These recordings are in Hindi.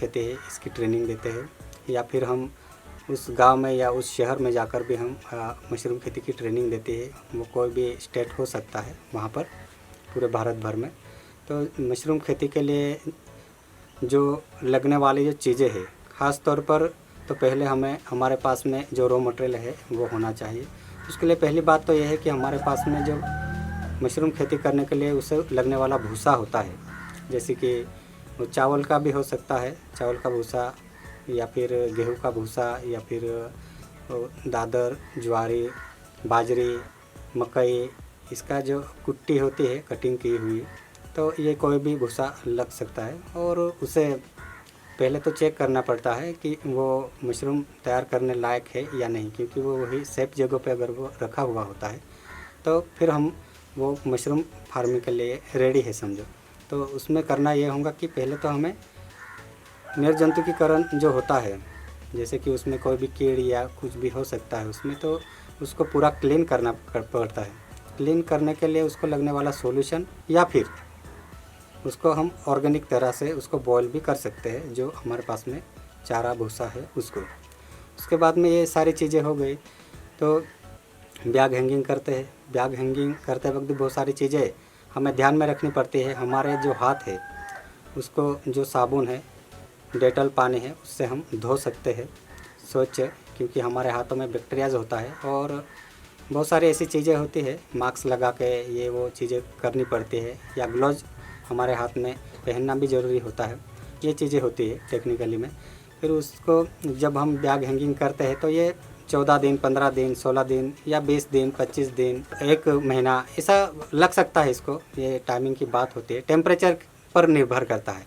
खेती है इसकी ट्रेनिंग देते हैं, या फिर हम उस गांव में या उस शहर में जाकर भी हम मशरूम खेती की ट्रेनिंग देते हैं। वो कोई भी स्टेट हो सकता है वहाँ पर, पूरे भारत भर में। तो मशरूम खेती के लिए जो लगने वाली जो चीज़ें हैं, ख़ास तौर पर तो पहले हमें हमारे पास में जो रॉ मटेरियल है वो होना चाहिए। उसके लिए पहली बात तो यह है कि हमारे पास में जो मशरूम खेती करने के लिए उसे लगने वाला भूसा होता है, जैसे कि वो चावल का भी हो सकता है, चावल का भूसा, या फिर गेहूं का भूसा, या फिर दादर, ज्वारी, बाजरी, मकई, इसका जो कुट्टी होती है कटिंग की हुई, तो ये कोई भी भूसा लग सकता है। और उसे पहले तो चेक करना पड़ता है कि वो मशरूम तैयार करने लायक है या नहीं, क्योंकि वो वही सेफ जगह पे अगर वो रखा हुआ होता है तो फिर हम वो मशरूम फार्मिंग के लिए रेडी है समझो। तो उसमें करना ये होगा कि पहले तो हमें निर्जंतुकीकरण जो होता है, जैसे कि उसमें कोई भी कीड़ या कुछ भी हो सकता है उसमें, तो उसको पूरा क्लीन करना पड़ता है। क्लीन करने के लिए उसको लगने वाला सॉल्यूशन, या फिर उसको हम ऑर्गेनिक तरह से उसको बॉयल भी कर सकते हैं, जो हमारे पास में चारा भूसा है उसको। उसके बाद में ये सारी चीज़ें हो गई तो बैग हैंगिंग करते हैं। बैग हैंगिंग करते वक्त भी बहुत सारी चीज़ें हमें ध्यान में रखनी पड़ती है। हमारे जो हाथ है उसको जो साबुन है, डेटॉल पानी है, उससे हम धो सकते हैं स्वच्छ, क्योंकि हमारे हाथों में बैक्टीरियाज होता है और बहुत सारी ऐसी चीज़ें होती है, मास्क लगा के ये वो चीज़ें करनी पड़ती है, या ग्लव्स हमारे हाथ में पहनना भी ज़रूरी होता है। ये चीज़ें होती है टेक्निकली में। फिर उसको जब हम बैग हैंगिंग करते हैं तो ये 14 दिन, 15 दिन, 16 दिन या 20 दिन, 25 दिन, 1 महीना ऐसा लग सकता है इसको। ये टाइमिंग की बात होती है, टेम्परेचर पर निर्भर करता है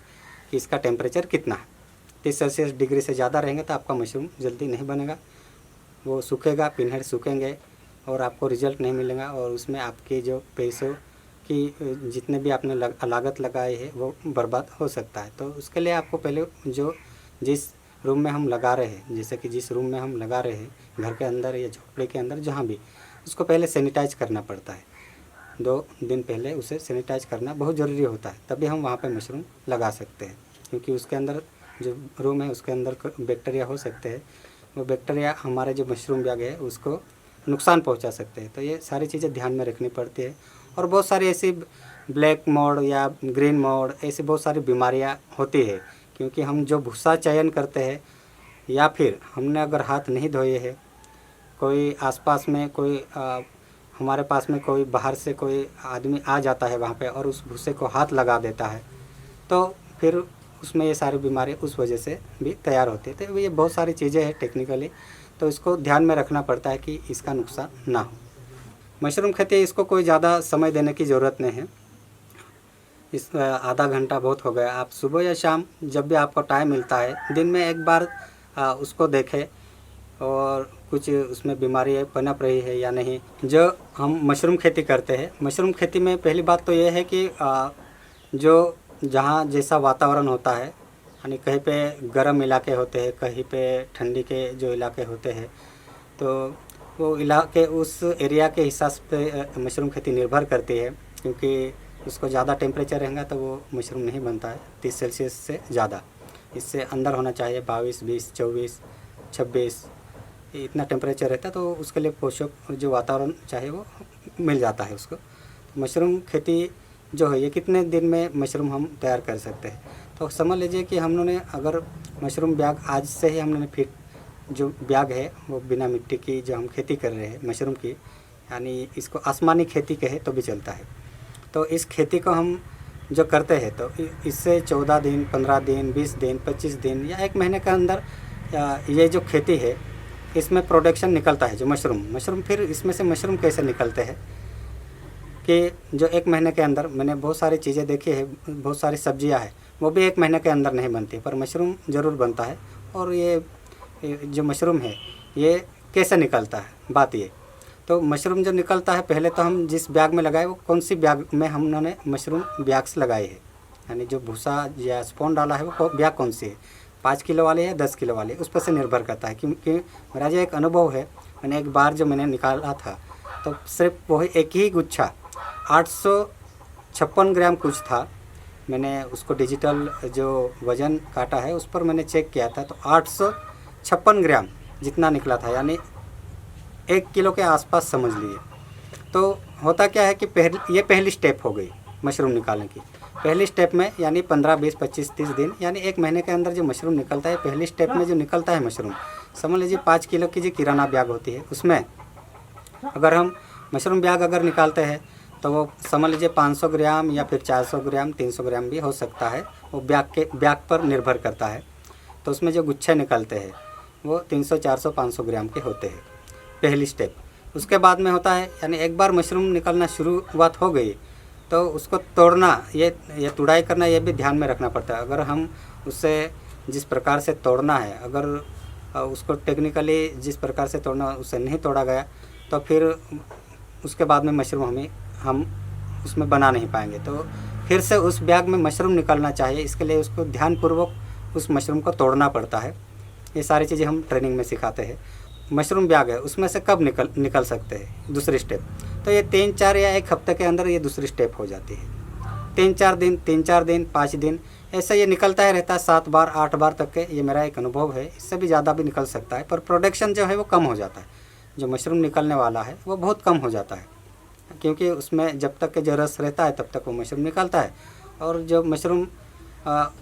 कि इसका टेम्परेचर कितना है। 30 सेल्सियस डिग्री से ज़्यादा रहेंगे तो आपका मशरूम जल्दी नहीं बनेगा, वो सूखेगा, पिनहेड सूखेंगे और आपको रिजल्ट नहीं मिलेगा, और उसमें आपके जो पैसों की जितने भी आपने लागत लगाई है वो बर्बाद हो सकता है। तो उसके लिए आपको पहले जो जिस रूम में हम लगा रहे हैं, जैसे कि जिस रूम में हम लगा रहे हैं घर के अंदर या झोपड़े के अंदर, जहाँ भी, उसको पहले सैनिटाइज करना पड़ता है। 2 दिन पहले उसे सैनिटाइज करना बहुत ज़रूरी होता है, तभी हम वहाँ पे मशरूम लगा सकते हैं। क्योंकि उसके अंदर जो रूम है उसके अंदर बैक्टीरिया हो सकते हैं, वो बैक्टीरिया हमारे जो मशरूम बैग है उसको नुकसान पहुंचा सकते हैं। तो ये सारी चीज़ें ध्यान में रखनी पड़ती है। और बहुत सारी ऐसी ब्लैक मोल्ड या ग्रीन मोल्ड, ऐसी बहुत सारी बीमारियां होती है, क्योंकि हम जो भूसा चयन करते हैं या फिर हमने अगर हाथ नहीं धोए हैं, कोई आसपास में कोई हमारे पास में कोई बाहर से कोई आदमी आ जाता है वहाँ पे और उस भूसे को हाथ लगा देता है, तो फिर उसमें ये सारी बीमारी उस वजह से भी तैयार होती है। तो ये बहुत सारी चीज़ें हैं टेक्निकली, तो इसको ध्यान में रखना पड़ता है कि इसका नुकसान ना हो। मशरूम खेती इसको कोई ज़्यादा समय देने की ज़रूरत नहीं है। इस आधा घंटा बहुत हो गया, आप सुबह या शाम जब भी आपको टाइम मिलता है दिन में एक बार उसको देखें और कुछ उसमें बीमारी पनप रही है या नहीं। जो हम मशरूम खेती करते हैं, मशरूम खेती में पहली बात तो ये है कि जो जहाँ जैसा वातावरण होता है, यानी कहीं पे गर्म इलाके होते हैं, कहीं पे ठंडी के जो इलाके होते हैं, तो वो इलाके उस एरिया के हिसाब पे मशरूम खेती निर्भर करती है। क्योंकि उसको ज़्यादा टेम्परेचर रहेगा तो वो मशरूम नहीं बनता है 30 सेल्सियस से ज़्यादा, इससे अंदर होना चाहिए 22, 20, 24, 26, इतना टेम्परेचर रहता है, तो उसके लिए पोषक जो वातावरण चाहिए वो मिल जाता है उसको। मशरूम खेती जो है ये कितने दिन में मशरूम हम तैयार कर सकते हैं, तो समझ लीजिए कि हमने अगर मशरूम बैग आज से ही हमने फिर जो बैग है वो बिना मिट्टी की जो हम खेती कर रहे हैं मशरूम की, यानी इसको आसमानी खेती कहे तो भी चलता है। तो इस खेती को हम जो करते हैं तो इससे 14 दिन, 15 दिन, 20 दिन, 25 दिन या 1 महीने के अंदर ये जो खेती है इसमें प्रोडक्शन निकलता है। जो मशरूम फिर इसमें से मशरूम कैसे निकलते हैं कि जो 1 महीने के अंदर, मैंने बहुत सारी चीज़ें देखी है, बहुत सारी सब्जियां हैं वो भी 1 महीने के अंदर नहीं बनती, पर मशरूम ज़रूर बनता है। और ये जो मशरूम है ये कैसे निकलता है, बात ये, तो मशरूम जो निकलता है पहले तो हम जिस बैग में लगाए वो कौन सी बैग में हमने मशरूम बैग्स लगाए हैं, यानी जो भूसा या स्पॉन डाला है वो बैग कौन सी है, 5 किलो वाले या 10 किलो वाले, उस पर से निर्भर करता है। क्योंकि मेरा जो एक अनुभव है, मैंने एक बार जो मैंने निकाला था तो सिर्फ वही एक ही गुच्छा 856 ग्राम कुछ था, मैंने उसको डिजिटल जो वज़न काटा है उस पर मैंने चेक किया था, तो 856 ग्राम जितना निकला था, यानी 1 किलो के आसपास समझ लीजिए। तो होता क्या है कि ये पहली स्टेप हो गई मशरूम निकालने की। पहली स्टेप में यानी 15, 20, 25, 30 दिन यानी 1 महीने के अंदर जो मशरूम निकलता है, पहली स्टेप में जो निकलता है मशरूम, समझ लीजिए 5 किलो की जो किराना बैग होती है, उसमें अगर हम मशरूम बैग अगर निकालते हैं तो वो समझ लीजिए 500 ग्राम या फिर 400 ग्राम 300 ग्राम भी हो सकता है, वो बैग पर निर्भर करता है। तो उसमें जो गुच्छे निकलते हैं वो 300, 400, 500 ग्राम के होते हैं पहली स्टेप। उसके बाद में होता है, यानी एक बार मशरूम निकलना शुरुआत हो गई तो उसको तोड़ना, ये तुड़ाई करना, ये भी ध्यान में रखना पड़ता है। अगर हम उससे जिस प्रकार से तोड़ना है, अगर उसको टेक्निकली जिस प्रकार से तोड़ना उससे नहीं तोड़ा गया तो फिर उसके बाद में मशरूम हम उसमें बना नहीं पाएंगे। तो फिर से उस बैग में मशरूम निकलना चाहिए, इसके लिए उसको ध्यानपूर्वक उस मशरूम को तोड़ना पड़ता है। ये सारी चीज़ें हम ट्रेनिंग में सिखाते हैं। मशरूम बैग है उसमें से कब निकल सकते हैं दूसरी स्टेप, तो ये 3, 4 या 1 हफ्ते के अंदर ये दूसरी स्टेप हो जाती है। 3-4 दिन 5 दिन ऐसा ये निकलता है रहता है, 7 बार 8 बार तक के, ये मेरा एक अनुभव है। इससे भी ज़्यादा भी निकल सकता है, पर प्रोडक्शन जो है वो कम हो जाता है। जो मशरूम निकलने वाला है वो बहुत कम हो जाता है, क्योंकि उसमें जब तक के जो रस रहता है तब तक वो मशरूम निकलता है। और जो मशरूम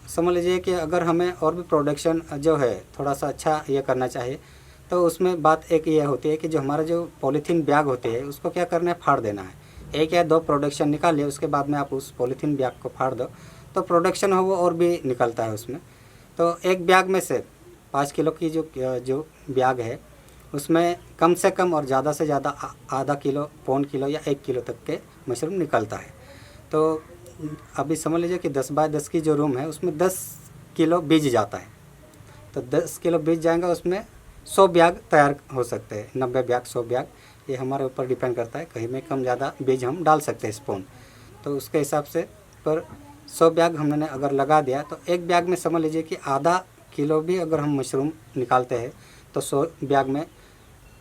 समझ लीजिए कि अगर हमें और भी प्रोडक्शन जो है थोड़ा सा अच्छा ये करना चाहिए, तो उसमें बात एक ये होती है कि जो हमारा जो पॉलीथीन बैग होते हैं उसको क्या करना है, फाड़ देना है। 1 या 2 प्रोडक्शन निकालिए, उसके बाद में आप उस पॉलीथीन बैग को फाड़ दो तो प्रोडक्शन हो वो और भी निकलता है उसमें। तो एक बैग में से 5 किलो की जो बैग है उसमें कम से कम और ज़्यादा से ज़्यादा आधा किलो, पौन किलो या 1 किलो तक के मशरूम निकलता है। तो अभी समझ लीजिए कि 10 बाय 10 की जो रूम है उसमें 10 किलो बीज जाता है। तो 10 किलो बीज जाएगा, उसमें 100 बैग तैयार हो सकते हैं, 90 बैग 100 बैग, ये हमारे ऊपर डिपेंड करता है। कहीं में कम ज़्यादा बीज हम डाल सकते हैं स्पून, तो उसके हिसाब से। पर 100 बैग हमने अगर लगा दिया तो एक बैग में समझ लीजिए कि आधा किलो भी अगर हम मशरूम निकालते हैं तो 100 बैग में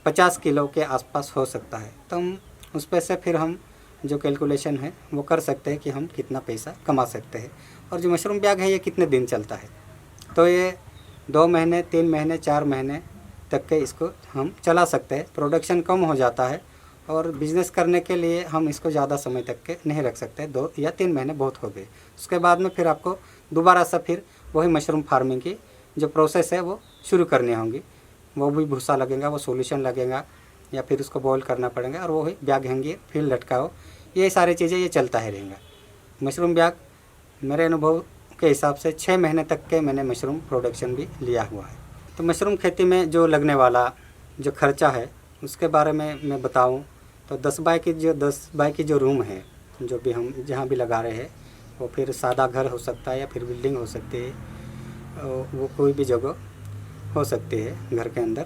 50 किलो के आसपास हो सकता है। तो हम उस पर से फिर हम जो कैलकुलेशन है वो कर सकते हैं कि हम कितना पैसा कमा सकते हैं। और जो मशरूम बैग है ये कितने दिन चलता है, तो ये 2 महीने 3 महीने 4 महीने तक के इसको हम चला सकते हैं। प्रोडक्शन कम हो जाता है और बिज़नेस करने के लिए हम इसको ज़्यादा समय तक के नहीं रख सकते। 2 या 3 महीने बहुत हो गए, उसके बाद में फिर आपको दोबारा से फिर वही मशरूम फार्मिंग की जो प्रोसेस है वो शुरू करनी होगी। वो भी भूसा लगेगा, वो सॉल्यूशन लगेगा, या फिर उसको बॉईल करना पड़ेगा, और वही बैग हैंगी फिर लटकाओ, ये सारी चीज़ें ये चलता है रहेगा। मशरूम बैग मेरे अनुभव के हिसाब से 6 महीने तक के मैंने मशरूम प्रोडक्शन भी लिया हुआ है। तो मशरूम खेती में जो लगने वाला जो खर्चा है उसके बारे में मैं बताऊं तो 10 बाय की जो रूम है, जो भी हम जहाँ भी लगा रहे हैं, वो फिर सादा घर हो सकता है या फिर बिल्डिंग हो सकती है, वो कोई भी जगह हो सकती है घर के अंदर।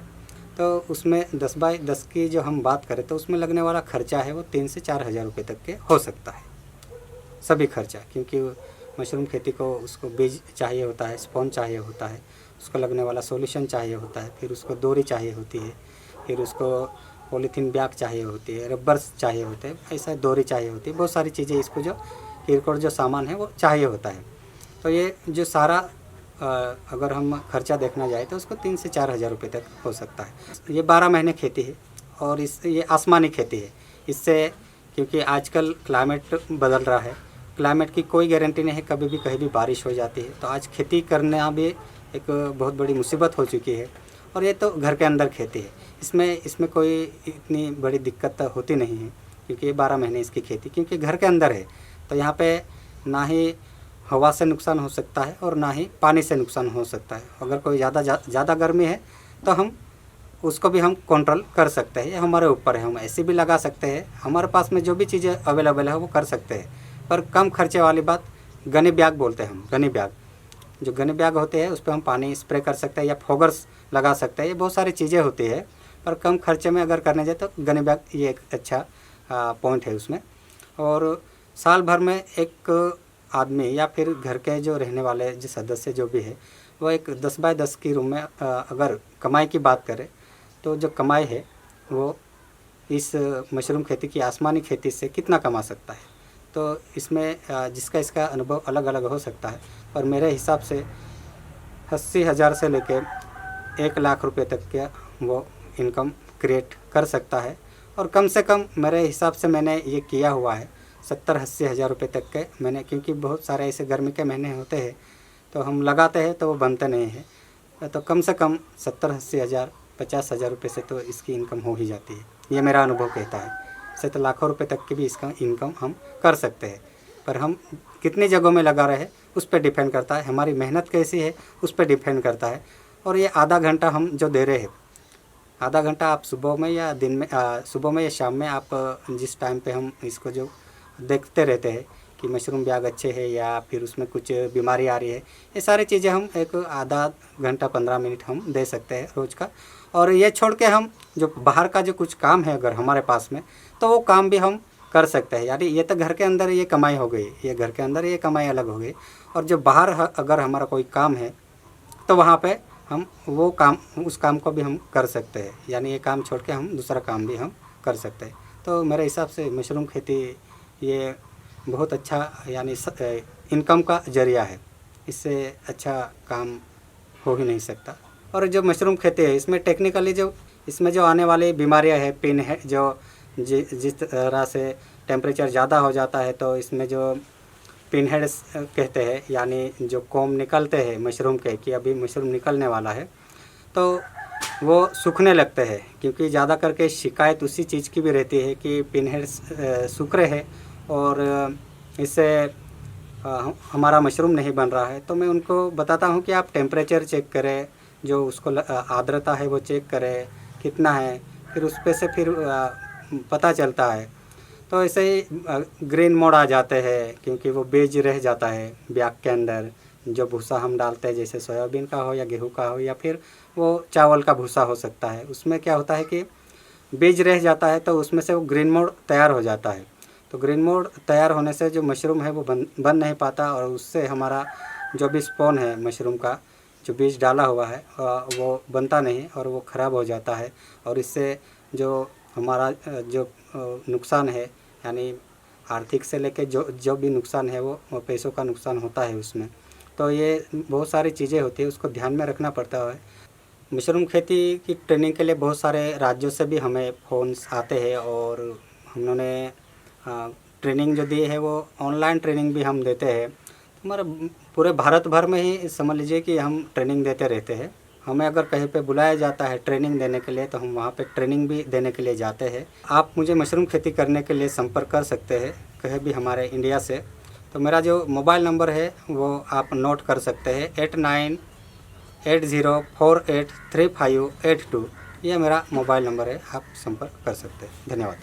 तो उसमें 10 बाय 10 की जो हम बात करें तो उसमें लगने वाला खर्चा है वो 3 से 4 हज़ार रुपये तक के हो सकता है, सभी खर्चा। क्योंकि मशरूम खेती को उसको बीज चाहिए होता है, स्पॉन चाहिए होता है, उसको लगने वाला सॉल्यूशन चाहिए होता है, फिर उसको डोरी चाहिए होती है, फिर उसको पॉलीथीन बैग चाहिए होती है, रबर्स चाहिए होते हैं, ऐसा डोरी चाहिए होती है, बहुत सारी चीज़ें इसको जो किरकोळ जो सामान है वो चाहिए होता है। तो ये जो सारा अगर हम खर्चा देखना जाए तो उसको 3 से 4 हज़ार रुपये तक हो सकता है। ये 12 महीने खेती है और ये आसमानी खेती है। इससे क्योंकि आजकल क्लाइमेट बदल रहा है, क्लाइमेट की कोई गारंटी नहीं है, कभी भी कहीं भी बारिश हो जाती है। तो आज खेती करना भी एक बहुत बड़ी मुसीबत हो चुकी है, और ये तो घर के अंदर खेती है, इसमें कोई इतनी बड़ी दिक्कत होती नहीं है, क्योंकि ये 12 महीने इसकी खेती क्योंकि घर के अंदर है। तो यहाँ पे ना ही हवा से नुकसान हो सकता है और ना ही पानी से नुकसान हो सकता है। अगर कोई ज़्यादा गर्मी है तो हम उसको भी हम कंट्रोल कर सकते हैं, ये हमारे ऊपर है। हम ऐसे भी लगा सकते हैं, हमारे पास में जो भी चीज़ें अवेलेबल है वो कर सकते हैं। पर कम खर्चे वाली बात गनी बैग बोलते हैं हम, गनी बैग, जो गनी बैग होते हैं उस पर हम पानी स्प्रे कर सकते हैं या फोगर्स लगा सकते हैं। ये बहुत सारी चीज़ें होती है, पर कम खर्चे में अगर करने जाए तो गनी बैग ये एक अच्छा पॉइंट है उसमें। और साल भर में एक आदमी या फिर घर के जो रहने वाले जो सदस्य जो भी है वो एक 10 बाय 10 की रूम में अगर कमाई की बात करें तो जो कमाई है वो इस मशरूम खेती की आसमानी खेती से कितना कमा सकता है। तो इसमें जिसका इसका अनुभव अलग अलग हो सकता है, पर मेरे हिसाब से 80,000 से लेके 1,00,000 रुपये तक का वो इनकम क्रिएट कर सकता है। और कम से कम मेरे हिसाब से मैंने ये किया हुआ है 70-80 हज़ार रुपये तक के मैंने, क्योंकि बहुत सारे ऐसे गर्मी के महीने होते हैं तो हम लगाते हैं तो वो बनते नहीं है, तो कम से कम 70-80 हज़ार 50,000 रुपये से तो इसकी इनकम हो ही जाती है। ये मेरा अनुभव कहता है। इससे तो लाखों रुपए तक की भी इसका इनकम हम कर सकते हैं, पर हम कितनी जगहों में लगा रहे उस पर डिपेंड करता है, हमारी मेहनत कैसी है उस पर डिपेंड करता है। और ये आधा घंटा हम जो दे रहे हैं, आधा घंटा आप सुबह में या दिन में सुबह में या शाम में आप जिस टाइम पे हम इसको जो देखते रहते हैं कि मशरूम बैग अच्छे है या फिर उसमें कुछ बीमारी आ रही है, ये सारी चीज़ें हम एक आधा घंटा 15 मिनट हम दे सकते हैं रोज़ का। और ये छोड़ के हम जो बाहर का जो कुछ काम है अगर हमारे पास में, तो वो काम भी हम कर सकते हैं। यानी ये तो घर के अंदर ये कमाई हो गई, ये घर के अंदर ये कमाई अलग हो गई। और जो बाहर अगर हमारा कोई काम है तो वहाँ पे हम वो काम, उस काम को भी हम कर सकते हैं। यानी ये काम छोड़ के हम दूसरा काम भी हम कर सकते हैं। तो मेरे हिसाब से मशरूम खेती ये बहुत अच्छा यानी इनकम का ज़रिया है, इससे अच्छा काम हो ही नहीं सकता। और जो मशरूम खेती है इसमें टेक्निकली जो इसमें जो आने वाली बीमारियां है, पिन है, जो जिस तरह से टेम्परेचर ज़्यादा हो जाता है तो इसमें जो पिन हेड कहते हैं, यानी जो कोम निकलते हैं मशरूम के कि अभी मशरूम निकलने वाला है, तो वो सूखने लगते हैं। क्योंकि ज़्यादा करके शिकायत उसी चीज़ की भी रहती है कि पिन हेड सूख रहे हैं और इससे हमारा मशरूम नहीं बन रहा है। तो मैं उनको बताता हूँ कि आप टेम्परेचर चेक करें, जो उसको आर्द्रता है वो चेक करें कितना है, फिर उस पे से फिर पता चलता है। तो ऐसे ही ग्रीन मोड आ जाते हैं क्योंकि वो बेज रह जाता है बैग के अंदर। जो भूसा हम डालते हैं जैसे सोयाबीन का हो या गेहूं का हो या फिर वो चावल का भूसा हो सकता है, उसमें क्या होता है कि बेज रह जाता है तो उसमें से वो ग्रीन मोड तैयार हो जाता है। तो ग्रीन मोड तैयार होने से जो मशरूम है वो बन नहीं पाता और उससे हमारा जो भी स्पॉन है मशरूम का जो बीज डाला हुआ है वो बनता नहीं और वो ख़राब हो जाता है। और इससे जो हमारा जो नुकसान है, यानी आर्थिक से लेके जो भी नुकसान है वो पैसों का नुकसान होता है उसमें। तो ये बहुत सारी चीज़ें होती है, उसको ध्यान में रखना पड़ता है। मशरूम खेती की ट्रेनिंग के लिए बहुत सारे राज्यों से भी हमें फ़ोन्स आते हैं और उन्होंने ट्रेनिंग जो दी है वो ऑनलाइन ट्रेनिंग भी हम देते हैं। हमारे पूरे भारत भर में ही समझ लीजिए कि हम ट्रेनिंग देते रहते हैं। हमें अगर कहीं पे बुलाया जाता है ट्रेनिंग देने के लिए तो हम वहाँ पे ट्रेनिंग भी देने के लिए जाते हैं। आप मुझे मशरूम खेती करने के लिए संपर्क कर सकते हैं कहीं भी हमारे इंडिया से। तो मेरा जो मोबाइल नंबर है वो आप नोट कर सकते हैं 8980483582। ये मेरा मोबाइल नंबर है, आप संपर्क कर सकते हैं। धन्यवाद।